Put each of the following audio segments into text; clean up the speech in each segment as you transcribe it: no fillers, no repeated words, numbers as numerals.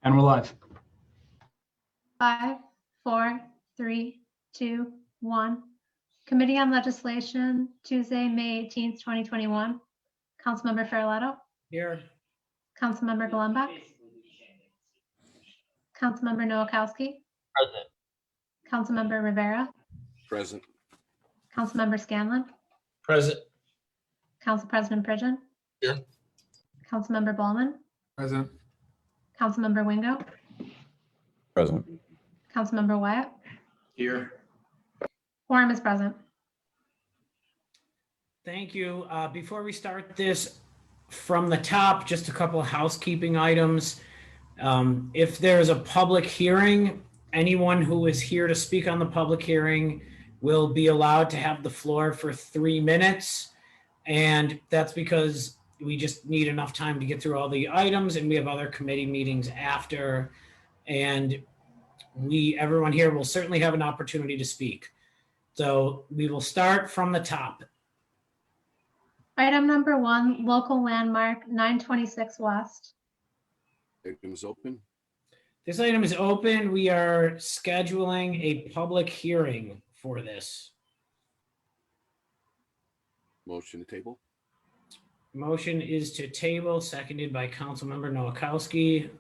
And we're live. 5, 4, 3, 2, 1. Committee on Legislation, Tuesday, May 18th, 2021. Councilmember Farrelletto, Here. Councilmember Golumback, Councilmember Nowakowski, Present. Councilmember Rivera, Present. Councilmember Scanlon, Present. Council President Pridgen. Here. Councilmember Bowman, Present. Councilmember Wingo, Present. Councilmember Wyatt. Here. Quorum is present. Thank you. Before we start this from the top, just a couple of housekeeping items. If there's a public hearing, anyone who is here to speak on the public hearing will be allowed to have the floor for 3 minutes. And that's because we just need enough time to get through all the items, and we have other committee meetings after. And everyone here will certainly have an opportunity to speak. So we will start from the top. Item number 1, local landmark 926 West. Item is open. This item is open. We are scheduling a public hearing for this. Motion to table. Motion is to table, seconded by Councilmember Nowakowski.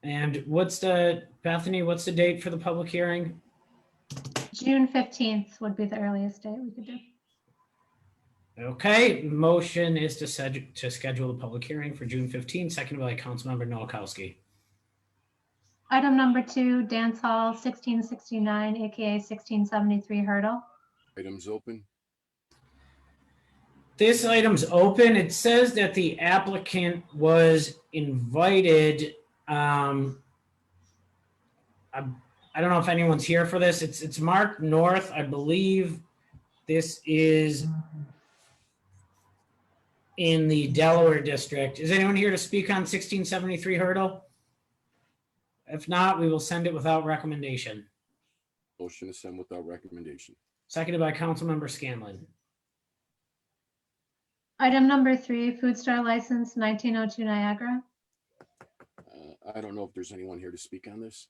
And Bethany, what's the date for the public hearing? June 15th would be the earliest date we could do. Okay, motion is to schedule the public hearing for June 15th, seconded by Councilmember Nowakowski. Item number 2, Dance Hall 1669, aka 1673 Hurdle. Items open. This item's open. It says that the applicant was invited. I don't know if anyone's here for this. It's marked north. I believe this is in the Delaware district. Is anyone here to speak on 1673 Hurdle? If not, we will send it without recommendation. Motion to send without recommendation. Seconded by Councilmember Scanlon. Item number 3, Food Store License 1902 Niagara. I don't know if there's anyone here to speak on this.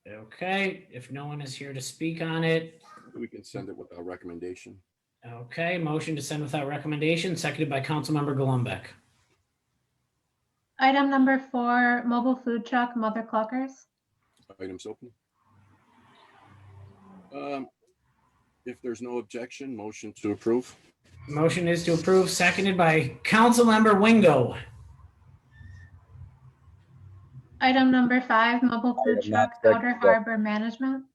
Okay, if no one is here to speak on it. We can send it without recommendation. Okay, motion to send without recommendation, seconded by Councilmember Golumback. Item number 4, Mobile Food Truck Mother Cluckers. Items open. If there's no objection, motion to approve. Motion is to approve, seconded by Councilmember Wingo. Item number 5, Mobile Food am not Truck Outer second. Harbor Management.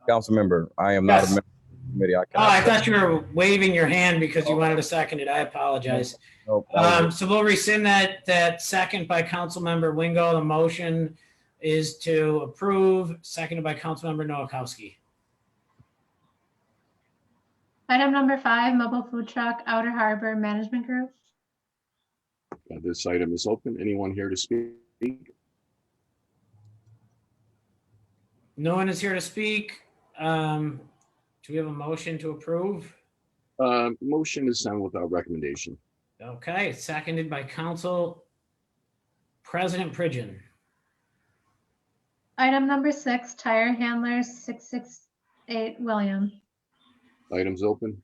Councilmember, I am not a Yes. member of the committee. Oh, I thought you were waving your hand because you wanted to second it. I apologize. Nope, that was So we'll rescind that second by Councilmember Wingo. The motion is to approve, seconded by Councilmember Nowakowski. Item number 5, Mobile Food Truck Outer Harbor Management Group. This item is open. Anyone here to speak? No one is here to speak. Do we have a motion to approve? Motion is sent without recommendation. Okay, seconded by Council President Pridgen. Item number 6, Tire Handlers 668 William. Items open.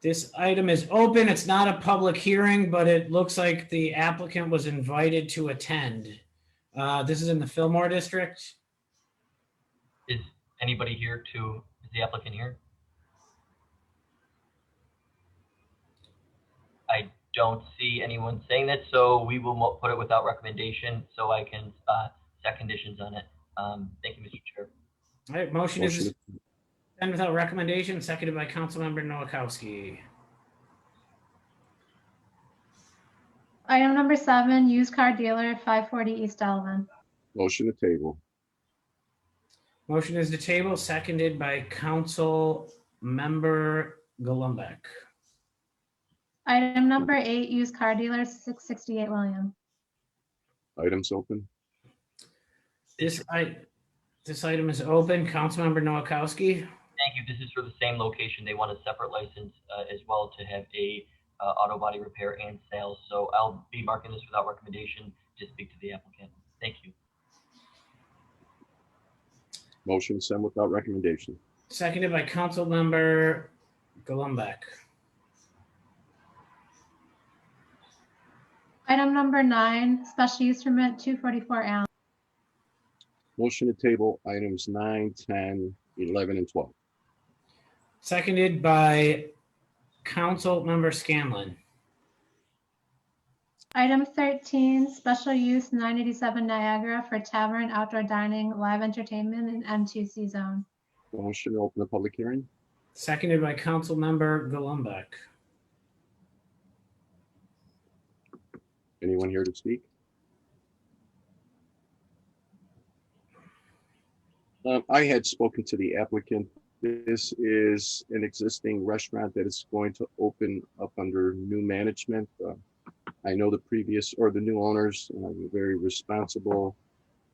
This item is open. It's not a public hearing, but it looks like the applicant was invited to attend. This is in the Fillmore district. Is anybody here is the applicant here? I don't see anyone saying that, so we will put it without recommendation so I can set conditions on it. Thank you, Mr. Chair. All right, motion is Motion sent without recommendation, seconded by Councilmember Nowakowski. Item number 7, Used Car Dealer 540 East Delavan. Motion to table. Motion is to table, seconded by Councilmember Golumback. Item number 8, Used Car Dealer 668 William. Items open. This item is open. Councilmember Nowakowski. Thank you. This is for the same location. They want a separate license as well to have a auto body repair and sales. So I'll be marking this without recommendation to speak to the applicant. Thank you. Motion to send without recommendation. Seconded by Councilmember Gullumbeck. Item number 9, special use permit 244 Allen. Motion to table items 9, 10, 11, and 12. Seconded by Councilmember Scanlon. Item 13, special use 987 Niagara for tavern, outdoor dining, live entertainment in M2C zone. Motion to open the public hearing. Seconded by Councilmember Gullumbeck. Anyone here to speak? I had spoken to the applicant. This is an existing restaurant that is going to open up under new management. I know the new owners are very responsible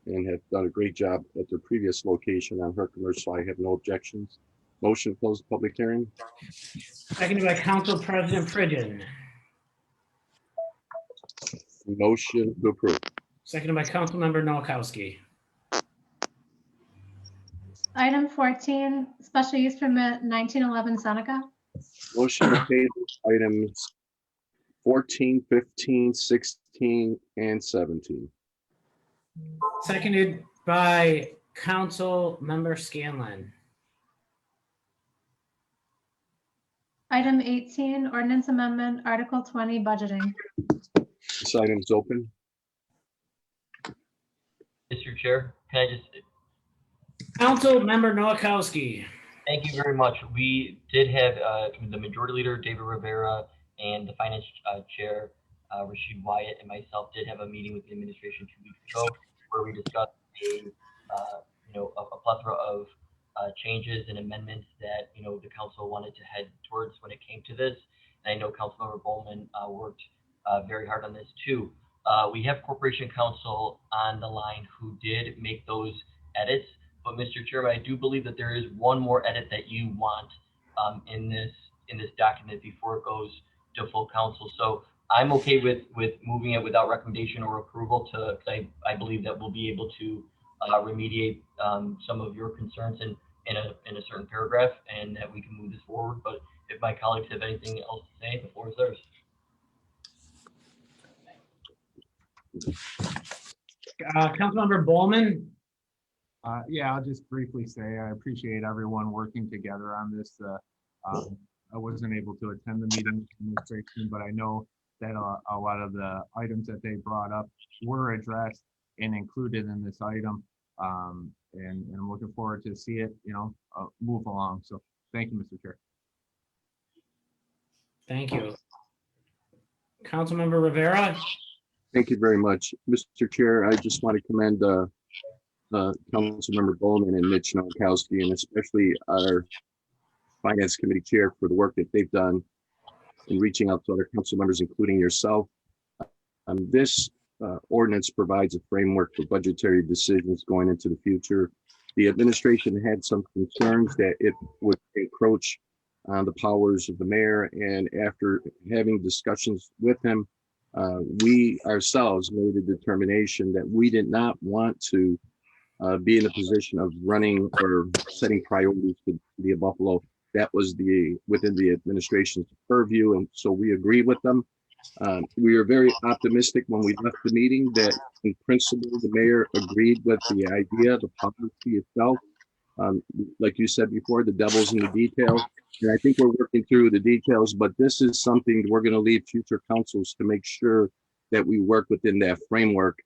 and have done a great job at their previous location on Herkimer, so I have no objections. Motion to close the public hearing. Seconded by Council President Pridgen. Motion to approve. Seconded by Councilmember Noakowski. Item 14, special use permit 1911 Seneca. Motion to table items 14, 15, 16, and 17. Seconded by Councilmember Scanlon. Item 18, ordinance amendment, Article 20, budgeting. This item is open. Mr. Chair, can I just Councilmember Noakowski. thank you very much. We did have the Majority Leader, David Rivera, and the Finance Chair, Rashid Wyatt, and myself did have a meeting with the administration 2 weeks ago where we discussed a plethora of changes and amendments that, the council wanted to head towards when it came to this. And I know Councilmember Bowman worked very hard on this too. We have Corporation Counsel on the line who did make those edits. But Mr. Chairman, I do believe that there is one more edit that you want in this document before it goes to full council. So I'm okay with moving it without recommendation or approval to, I believe that we'll be able to remediate some of your concerns in a certain paragraph, and that we can move this forward. But if my colleagues have anything else to say, the floor is theirs. Councilmember Bowman. Yeah, I'll just briefly say I appreciate everyone working together on this. I wasn't able to attend the meeting with the administration, but I know that a lot of the items that they brought up were addressed and included in this item. And I'm looking forward to see it, move along. So thank you, Mr. Chair. Thank you. Councilmember Rivera. Thank you very much, Mr. Chair. I just want to commend Councilmember Bowman and Mitch Noakowski, and especially our Finance Committee Chair for the work that they've done in reaching out to other council members, including yourself. This ordinance provides a framework for budgetary decisions going into the future. The administration had some concerns that it would encroach on the powers of the mayor, and after having discussions with him, we ourselves made a determination that we did not want to be in a position of running or setting priorities for the Buffalo. That was within the administration's purview, and so we agreed with them. We were very optimistic when we left the meeting that in principle the mayor agreed with the idea, the policy itself. Like you said before, the devil's in the details, and I think we're working through the details, but this is something we're going to leave future councils to make sure that we work within that framework.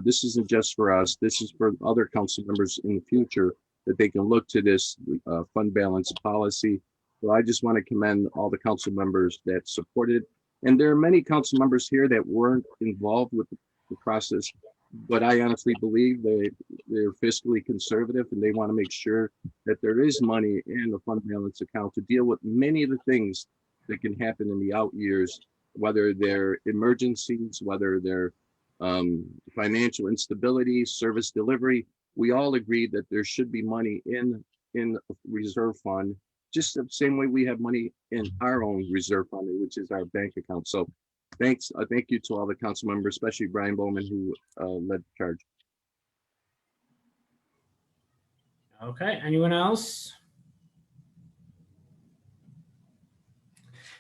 This isn't just for us, this is for other council members in the future, that they can look to this fund balance policy. So I just want to commend all the council members that supported. And there are many council members here that weren't involved with the process, but I honestly believe they're fiscally conservative and they want to make sure that there is money in the fund balance account to deal with many of the things that can happen in the out years, whether they're emergencies, whether they're financial instability, service delivery. We all agreed that there should be money in a reserve fund just the same way we have money in our own reserve fund, which is our bank account. So thanks, thank you to all the council members, especially Brian Bowman, who led the charge. Okay, anyone else?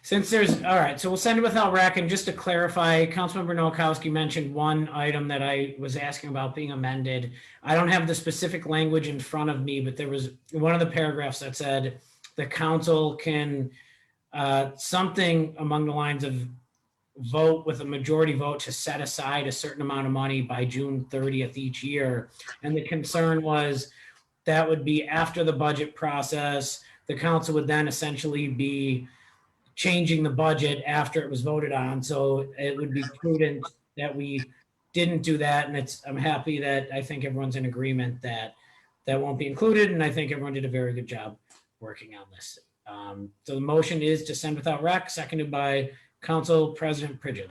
Since there's, all right, so we'll send it without rec. And just to clarify, Councilmember Noakowski mentioned one item that I was asking about being amended. I don't have the specific language in front of me, but there was one of the paragraphs that said the council can, something along the lines of vote with a majority vote to set aside a certain amount of money by June 30th each year. And the concern was that would be after the budget process. The council would then essentially be changing the budget after it was voted on. So it would be prudent that we didn't do that. And I'm happy that I think everyone's in agreement that that won't be included. And I think everyone did a very good job working on this. So the motion is to send without rec, seconded by Council President Pridgen.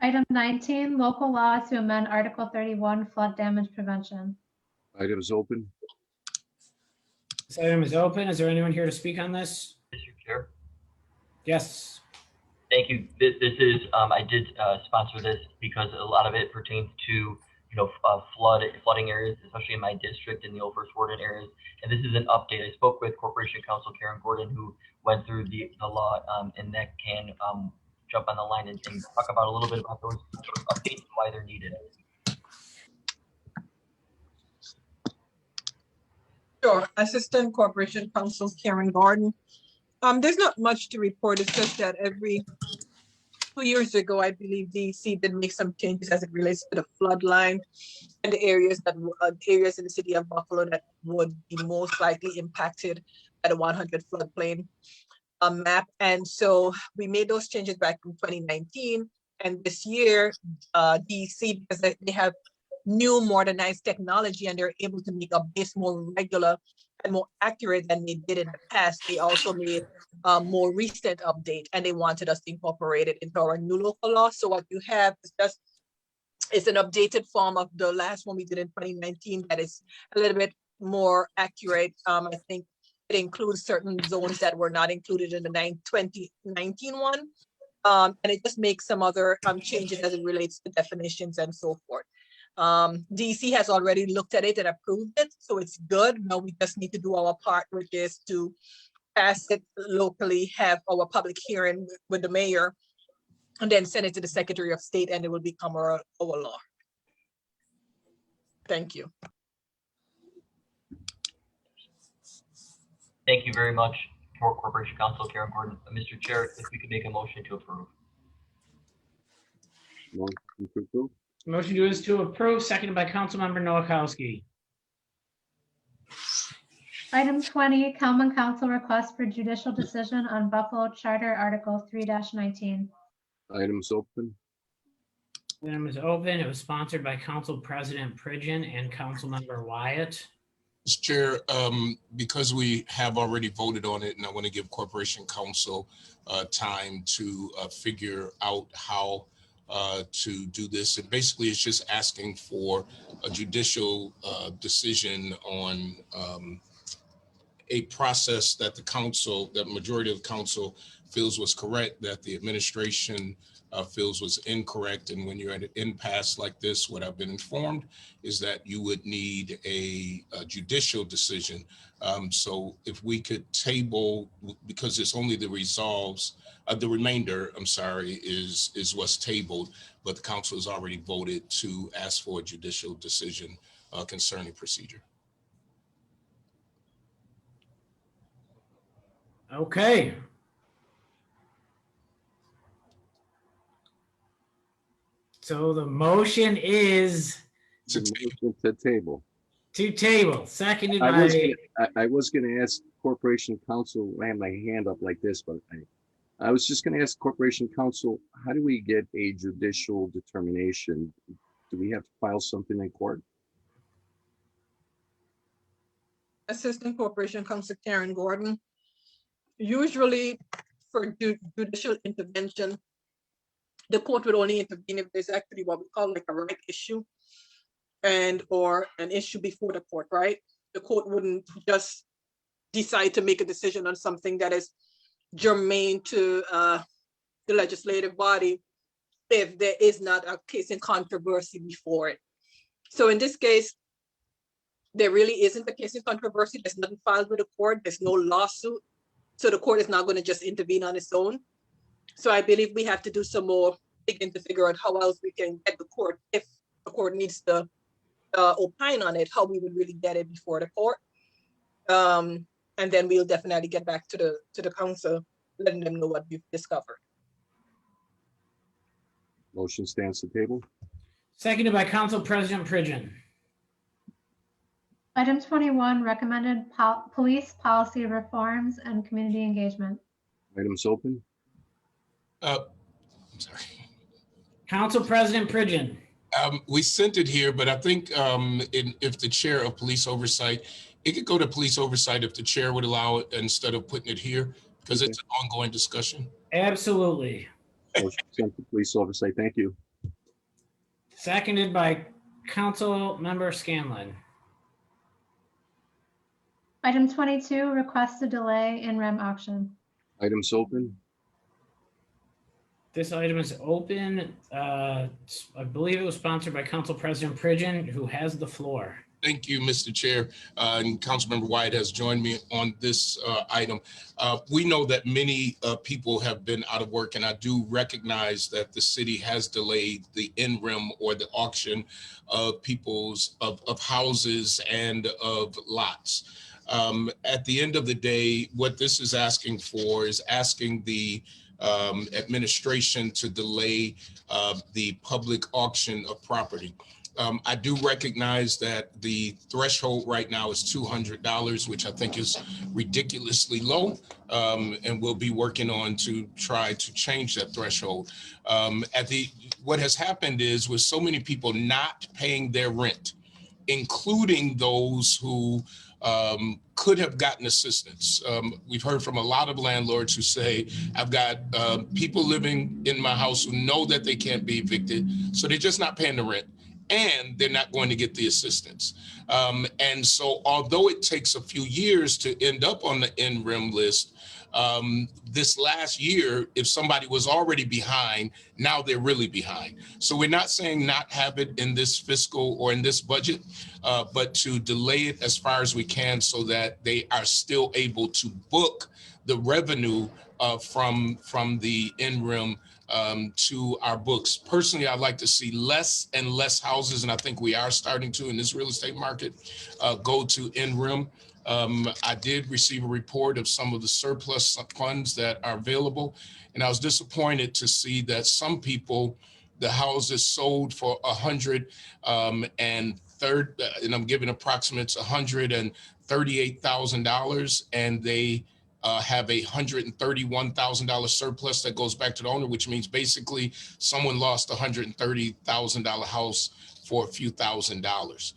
Item 19, local law to amend Article 31 flood damage prevention. Items open. This item is open. Is there anyone here to speak on this? Mr. Chair. Yes. Thank you. This is, I did sponsor this because a lot of it pertains to, flooding areas, especially in my district in the Old First Warden areas. And this is an update. I spoke with Corporation Counsel Karen Gordon, who went through the law, and that can jump on the line and talk about a little bit about those updates and why they're needed. Sure. Assistant Corporation Counsel Karen Gordon. There's not much to report. It's just that every 2 years ago, I believe DC did make some changes as it relates to the flood line and the areas in the city of Buffalo that would be most likely impacted by the 100 floodplain map. And so we made those changes back in 2019. And this year, DC, because they have new modernized technology and they're able to make updates more regular and more accurate than they did in the past. They also made a more recent update and they wanted us to incorporate it into our new local law. So what you have is just, it's an updated form of the last one we did in 2019 that is a little bit more accurate. I think it includes certain zones that were not included in the 2019 one. And it just makes some other changes as it relates to definitions and so forth. DC has already looked at it and approved it, so it's good. Now we just need to do our part, which is to pass it locally, have our public hearing with the mayor, and then send it to the Secretary of State, and it will become our law. Thank you. Thank you very much, Corporation Counsel Karen Gordon. Mr. Chair, if we could make a motion to approve. Motion to approve. Motion is to approve, seconded by Councilmember Noakowski. Item 20, Common Council request for judicial decision on Buffalo Charter Article 3-19. Items open. Item is open. It was sponsored by Council President Pridgen and Councilmember Wyatt. Mr. Chair, because we have already voted on it, and I want to give Corporation Counsel time to figure out how to do this. And basically, it's just asking for a judicial decision on a process that the council, that majority of the council feels was correct, that the administration feels was incorrect. And when you're at an impasse like this, what I've been informed is that you would need a judicial decision. So if we could table, because it's only the resolves, the remainder, I'm sorry, is what's tabled, but the council has already voted to ask for a judicial decision concerning procedure. Okay. So the motion is Motion to table. to table, seconded I by, was gonna ask Corporation Counsel, I had my hand up like this, but I was just gonna ask Corporation Counsel, how do we get a judicial determination? Do we have to file something in court? Assistant Corporation Counsel Karen Gordon. Usually for judicial intervention, the court would only intervene if there's actually what we call like a right issue and or an issue before the court, right? the court wouldn't just decide to make a decision on something that is germane to the legislative body if there is not a case in controversy before it. So in this case, there really isn't a case in controversy. There's nothing filed with the court. There's no lawsuit. So the court is not going to just intervene on its own. So I believe we have to do some more digging to figure out how else we can get the court, if the court needs to opine on it, how we would really get it before the court. And then we'll definitely get back to the council, letting them know what we've discovered. Motion stands to table. Seconded by Council President Pridgen. Item 21, recommended police policy reforms and community engagement. Items open. I'm sorry. Council President Pridgen. We sent it here, but I think if the chair of police oversight, it could go to police oversight if the chair would allow it instead of putting it here, because it's an ongoing discussion. Absolutely. Motion sent to police oversight. Thank you. Seconded by Council Member Scanlon. Item 22, request to delay in REM auction. Items open. This item is open. I believe it was sponsored by Council President Pridgen, who has the floor. Thank you, Mr. Chair. And Councilmember Wyatt has joined me on this item. We know that many people have been out of work, and I do recognize that the city has delayed the in-rem or the auction of of houses and of lots. At the end of the day, what this is asking for is asking the administration to delay the public auction of property. I do recognize that the threshold right now is $200, which I think is ridiculously low, and we'll be working on to try to change that threshold. What has happened is with so many people not paying their rent, including those who could have gotten assistance. We've heard from a lot of landlords who say, I've got people living in my house who know that they can't be evicted, so they're just not paying the rent, and they're not going to get the assistance. And so although it takes a few years to end up on the in-rem list, this last year, if somebody was already behind, now they're really behind. So we're not saying not have it in this fiscal or in this budget, but to delay it as far as we can so that they are still able to book the revenue from the in-rem to our books. Personally, I'd like to see less and less houses, and I think we are starting to in this real estate market, go to in-rem. I did receive a report of some of the surplus funds that are available, and I was disappointed to see that some people, the houses sold for $138,000, and they have a $131,000 surplus that goes back to the owner, which means basically someone lost a $130,000 house for a few $1,000s.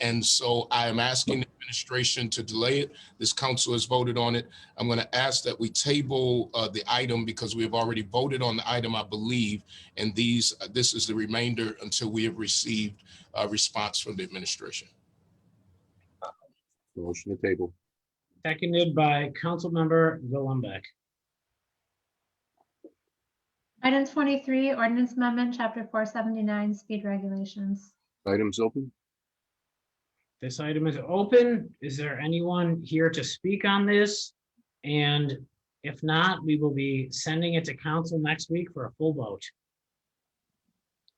And so I am asking the administration to delay it. This council has voted on it. I'm going to ask that we table the item because we have already voted on the item, I believe, and this is the remainder until we have received a response from the administration. Motion to table. Seconded by Council Member Golombek. Item 23, ordinance amendment, chapter 479, speed regulations. Items open. This item is open. Is there anyone here to speak on this? And if not, we will be sending it to council next week for a full vote.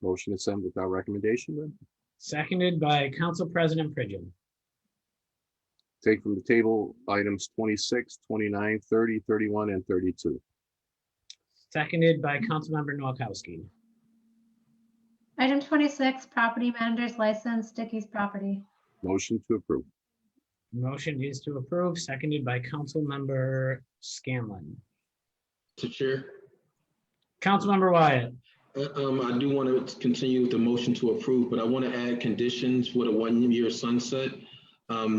Motion to send without recommendation then. Seconded by Council President Pridgen. Take from the table items 26, 29, 30, 31, and 32. Seconded by Councilmember Noakowski. Item 26, property manager's license, Dickey's property. Motion to approve. Motion is to approve, seconded by Councilmember Scanlon. Mr. Chair, Councilmember Wyatt. I do want to continue with the motion to approve, but I want to add conditions with a 1-year sunset.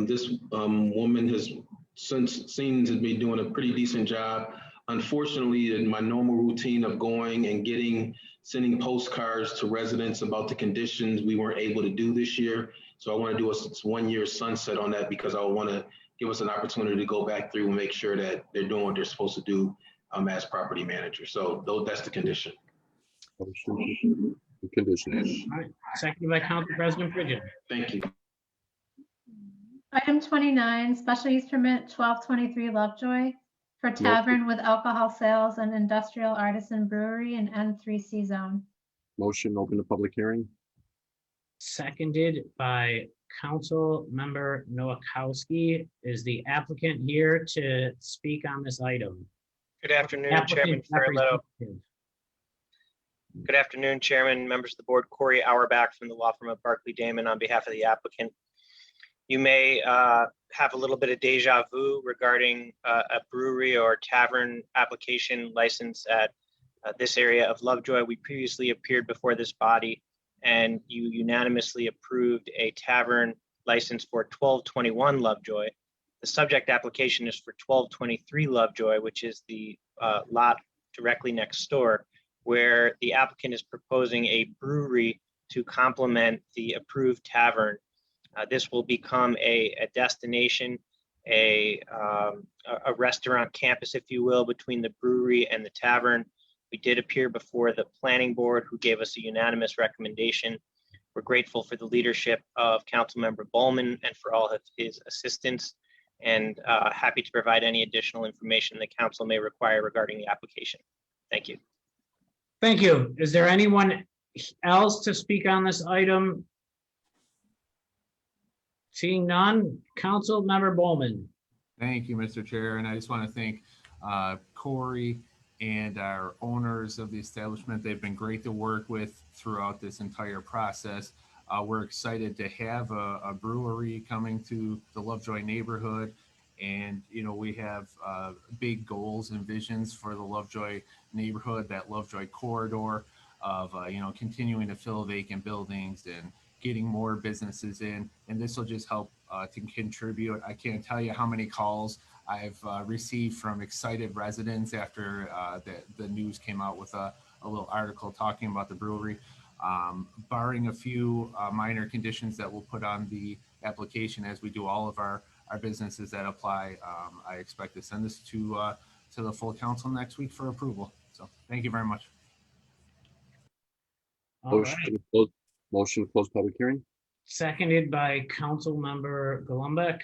This woman has seems to be doing a pretty decent job. Unfortunately, in my normal routine of going and sending postcards to residents about the conditions, we weren't able to do this year. So I want to do a 1-year sunset on that because I want to give us an opportunity to go back through and make sure that they're doing what they're supposed to do as property manager. So that's the condition. Motion to condition. All right, seconded by Council President Pridgen. Thank you. Item 29, special use permit 1223 Lovejoy for tavern with alcohol sales and industrial artisan brewery in N3C zone. Motion, open the public hearing. Seconded by Council Member Noakowski. Is the applicant here to speak on this item? Good afternoon, Chairman Applicant Farrelletto. representative. Good afternoon, Chairman, members of the board. Corey Auerbach from the law firm of Barclay Damon on behalf of the applicant. You may have a little bit of deja vu regarding a brewery or tavern application license at this area of Lovejoy. We previously appeared before this body and you unanimously approved a tavern license for 1221 Lovejoy. The subject application is for 1223 Lovejoy, which is the lot directly next door, where the applicant is proposing a brewery to complement the approved tavern. This will become a destination, a restaurant campus, if you will, between the brewery and the tavern. We did appear before the planning board, who gave us a unanimous recommendation. We're grateful for the leadership of Councilmember Bowman and for all of his assistance, and happy to provide any additional information the council may require regarding the application. Thank you. Thank you. Is there anyone else to speak on this item? Seeing none, Council Member Bowman. Thank you, Mr. Chair. And I just want to thank Corey and our owners of the establishment. They've been great to work with throughout this entire process. We're excited to have a brewery coming to the Lovejoy neighborhood. And, you know, we have big goals and visions for the Lovejoy neighborhood, that Lovejoy corridor of, you know, continuing to fill vacant buildings and getting more businesses in. And this will just help to contribute. I can't tell you how many calls I've received from excited residents after the news came out with a little article talking about the brewery. Barring a few minor conditions that we'll put on the application as we do all of our businesses that apply, I expect to send this to the full council next week for approval. So thank you very much. All right. Motion to close public hearing. Seconded by Council Member Golombek.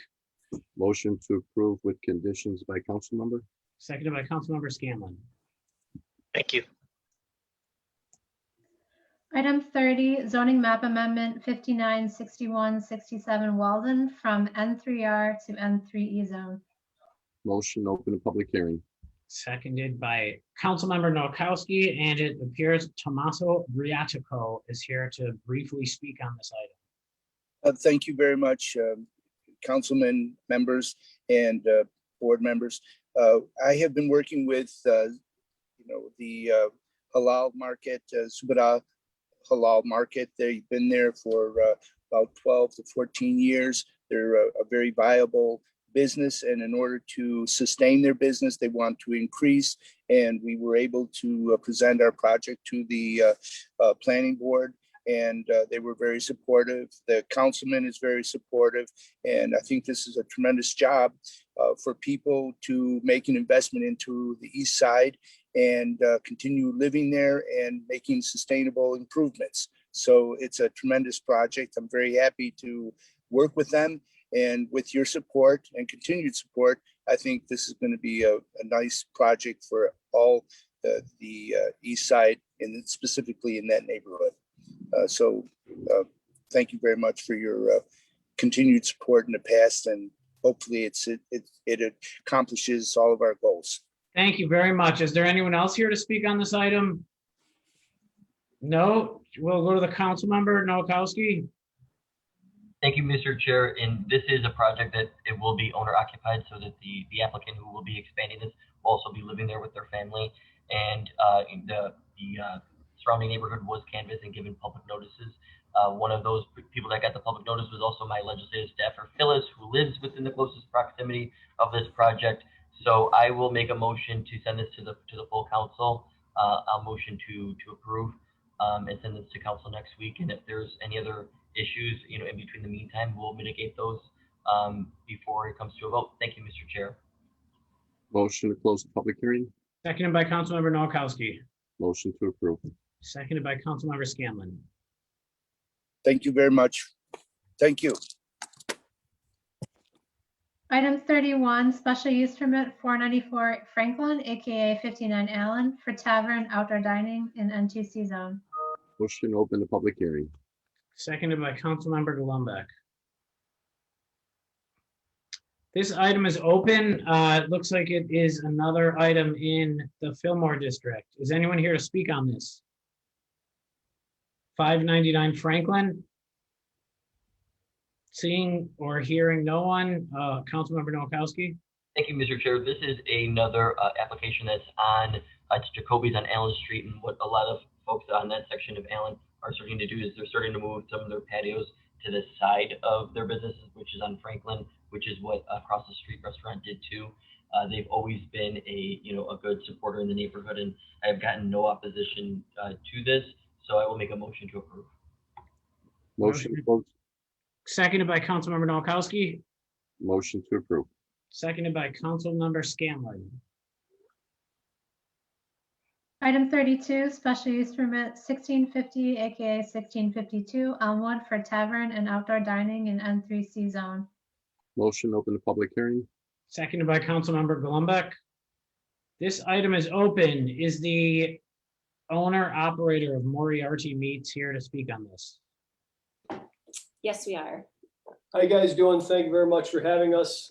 Motion to approve with conditions by council member. Seconded by Council Member Scanlon. Thank you. Item 30, zoning map amendment 596167 Walden from N3R to N3E zone. Motion, open the public hearing. Seconded by Council Member Noakowski, and it appears Tommaso Briatico is here to briefly speak on this item. Thank you very much, councilmen, members, and board members. I have been working with, the halal market, Subada Halal Market. They've been there for about 12 to 14 years. They're a very viable business, and in order to sustain their business, they want to increase. And we were able to present our project to the planning board, and they were very supportive. The councilman is very supportive, and I think this is a tremendous job for people to make an investment into the east side and continue living there and making sustainable improvements. So it's a tremendous project. I'm very happy to work with them, and with your support and continued support, I think this is going to be a nice project for all the east side, and specifically in that neighborhood. So thank you very much for your continued support in the past, and hopefully it accomplishes all of our goals. Thank you very much. Is there anyone else here to speak on this item? No, we'll go to the council member, Noakowski. Thank you, Mr. Chair. And this is a project that it will be owner occupied, so that the applicant who will be expanding this will also be living there with their family. And the surrounding neighborhood was canvassed and given public notices. One of those people that got the public notice was also my legislative staffer, Phyllis, who lives within the closest proximity of this project. So I will make a motion to send this to the full council. I'll motion to approve and send this to council next week. And if there's any other issues, in between the meantime, we'll mitigate those before it comes to a vote. Thank you, Mr. Chair. Motion to close the public hearing. Seconded by Councilmember Noakowski. Motion to approve. Seconded by Councilmember Scanlon. Thank you very much. Thank you. Item 31, special use permit 494 Franklin, AKA 59 Allen, for tavern outdoor dining in N2C zone. Motion to open the public hearing. Seconded by Councilmember Gullumbeck. This item is open. It looks like it is another item in the Fillmore district. Is anyone here to speak on this? 599 Franklin. Seeing or hearing no one, Councilmember Noakowski. Thank you, Mr. Chair. This is another application that's on, it's Jacoby's on Allen Street, and what a lot of folks on that section of Allen are starting to do is they're starting to move some of their patios to the side of their businesses, which is on Franklin, which is what Across the Street restaurant did too. They've always been a good supporter in the neighborhood, and I've gotten no opposition to this, so I will make a motion to approve. Motion to close. Seconded by Councilmember Noakowski. Motion to approve. Seconded by Councilmember Scanlon. Item 32, special use permit 1650, AKA 1652 Elmwood, for tavern and outdoor dining in N3C zone. Motion to open the public hearing. Seconded by Councilmember Gullumbeck. This item is open. Is the owner operator of Moriarty Meats here to speak on this? Yes, we are. How you guys doing? Thank you very much for having us.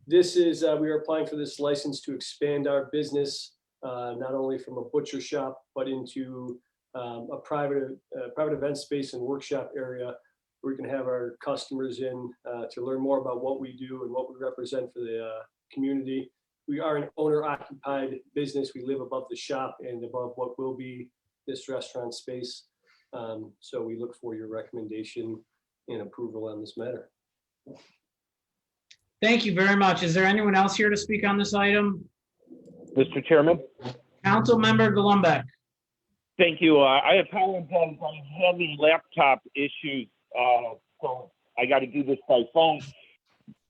This is, we are applying for this license to expand our business, not only from a butcher shop, but into a private event space and workshop area where we can have our customers in to learn more about what we do and what we represent for the community. We are an owner-occupied business. We live above the shop and above what will be this restaurant space. So we look for your recommendation and approval on this matter. Thank you very much. Is there anyone else here to speak on this item? Mr. Chairman? Councilmember Gullumbeck. Thank you. I apologize. I'm having laptop issues, so I got to do this by phone.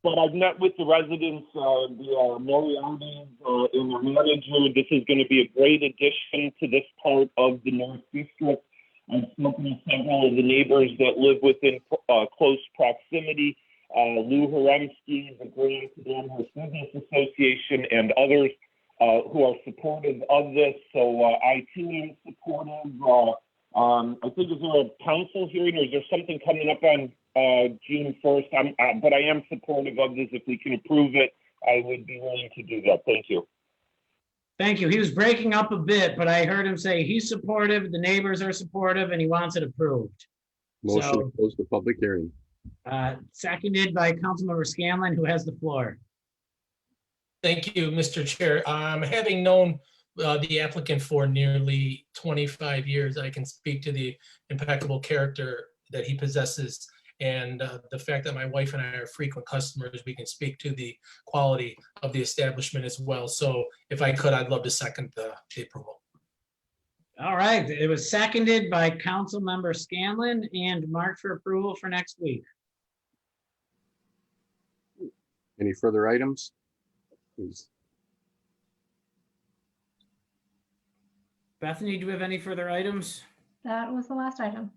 But I've met with the residents, the Moriarty and the manager. This is going to be a great addition to this part of the North District. I've spoken to several of the neighbors that live within close proximity. Lou Haremsky, the Grand Amherst Business Association, and others who are supportive of this. So I too am supportive. I think, is there a council hearing or is there something coming up on June 1st? But I am supportive of this. If we can approve it, I would be willing to do that. Thank you. Thank you. He was breaking up a bit, but I heard him say he's supportive, the neighbors are supportive, and he wants it approved. Motion So, to close the public hearing. Seconded by Councilmember Scanlon, who has the floor. Thank you, Mr. Chair. Having known the applicant for nearly 25 years, I can speak to the impeccable character that he possesses. And the fact that my wife and I are frequent customers, we can speak to the quality of the establishment as well. So if I could, I'd love to second the approval. All right, it was seconded by Councilmember Scanlon and marked for approval for next week. Any further items? Please. Bethany, do we have any further items? That was the last item.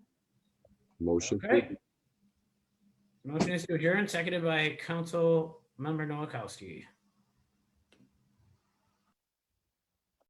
Motion. Okay. Motion is to adjourn, seconded by Councilmember Noakowski.